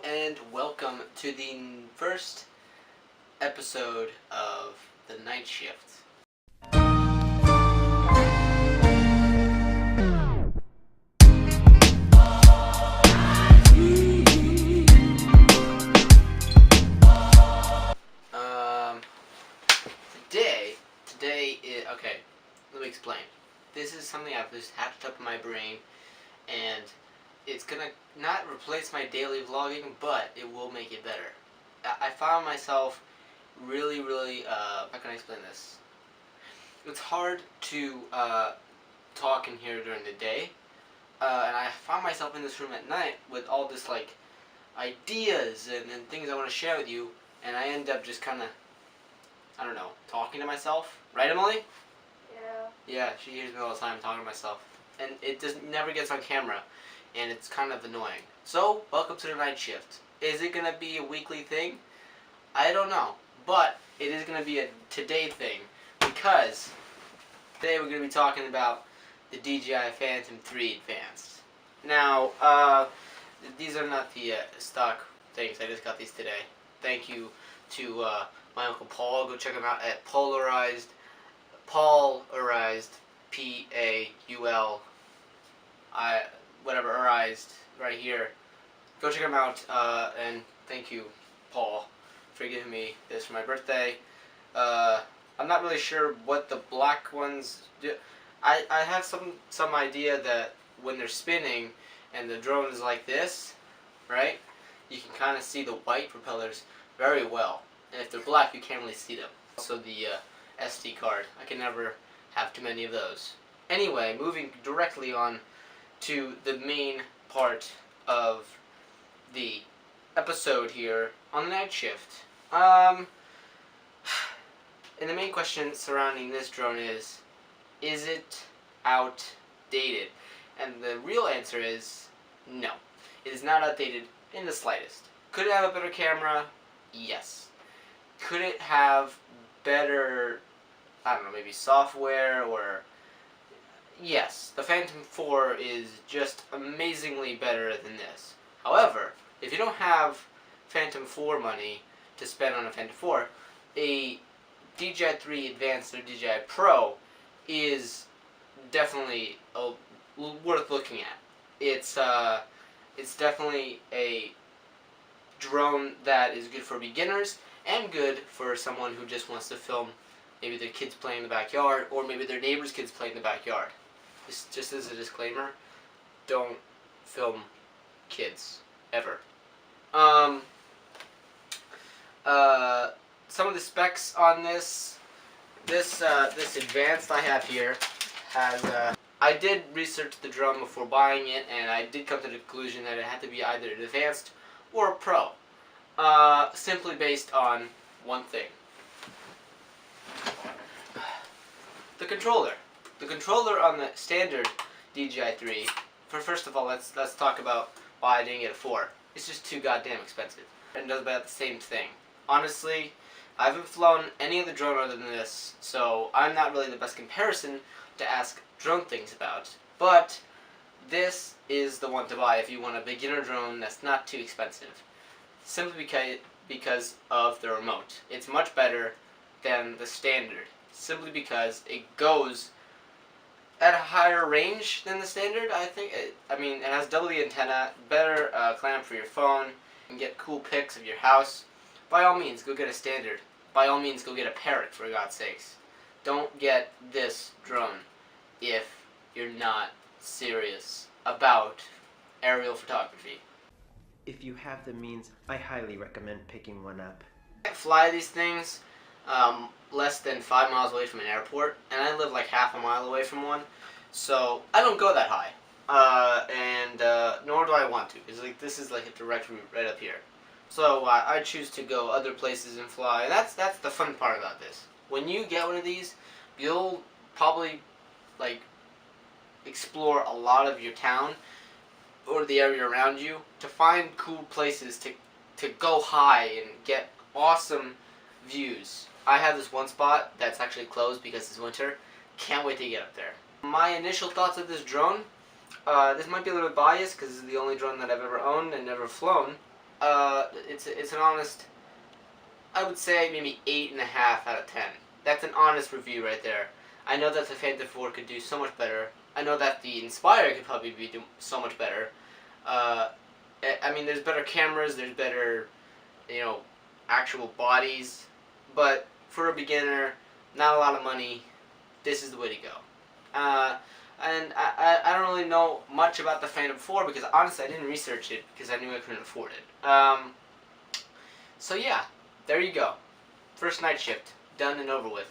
and welcome to the first episode of The Night Shift. Today is, okay, let me explain. This is something I've just hatched up in my brain, and it's gonna not replace my daily vlogging, but it will make it better. I found myself really, how can I explain this? It's hard to talk in here during the day, and I found myself in this room at night with all this ideas and things I want to share with you, and I end up just kind of, I don't know, talking to myself. Right, Emily? Yeah. Yeah, she hears me all the time talking to myself. And it never gets on camera, and it's kind of annoying. So, welcome to the night shift. Is it going to be a weekly thing? I don't know. But it is going to be a today thing, because today we're going to be talking about the DJI Phantom 3 Advanced. Now, these are not the stock things. I just got these today. Thank you to my Uncle Paul. Go check him out at Polarized, P-A-U-L, whatever, Arized, right here. Go check him out, and thank you, Paul, for giving me this for my birthday. I'm not really sure what the black ones do. I have some idea that when they're spinning and the drone is like this, right, you can kind of see the white propellers very well. And if they're black, you can't really see them. Also the SD card. I can never have too many of those. Anyway, moving directly on to the main part of the episode here on the night shift. And the main question surrounding this drone is it outdated? And the real answer is no. It is not outdated in the slightest. Could it have a better camera? Yes. Could it have better, I don't know, maybe software or... Yes, the Phantom 4 is just amazingly better than this. However, if you don't have Phantom 4 money to spend on a Phantom 4, a DJI 3 Advanced or DJI Pro is definitely worth looking at. It's definitely a drone that is good for beginners and good for someone who just wants to film maybe their kids playing in the backyard, or maybe their neighbor's kids playing in the backyard. Just as a disclaimer, don't film kids ever. Some of the specs on this Advanced I have here has I did research the drone before buying it, and I did come to the conclusion that it had to be either an Advanced or a Pro. Simply based on one thing. The controller. The controller on the standard DJI 3, first of all, let's talk about why I didn't get a 4. It's just too goddamn expensive. And does about the same thing. Honestly, I haven't flown any other drone other than this, so I'm not really the best comparison to ask drone things about. But this is the one to buy if you want a beginner drone that's not too expensive. Simply because of the remote. It's much better than the standard. Simply because it goes at a higher range than the standard, I think. It has double the antenna, better clamp for your phone, and get cool pics of your house. By all means, go get a standard. By all means, go get a Parrot, for God's sakes. Don't get this drone if you're not serious about aerial photography. If you have the means, I highly recommend picking one up. I fly these things less than 5 miles away from an airport, and I live like half a mile away from one, so I don't go that high, nor do I want to, because this is like a direct route right up here. So I choose to go other places and fly, and that's the fun part about this. When you get one of these, you'll probably explore a lot of your town or the area around you to find cool places to go high and get awesome views. I have this one spot that's actually closed because it's winter. Can't wait to get up there. My initial thoughts of this drone, this might be a little bit biased because this is the only drone that I've ever owned and never flown, It's an honest, I would say maybe 8.5 out of 10. That's an honest review right there. I know that the Phantom 4 could do so much better. I know that the Inspire could probably be do so much better. I mean, there's better cameras, there's better, you know, actual bodies, but for a beginner, not a lot of money, this is the way to go. And I don't really know much about the Phantom 4 because honestly I didn't research it because I knew I couldn't afford it. So yeah, there you go. First night shift, done and over with.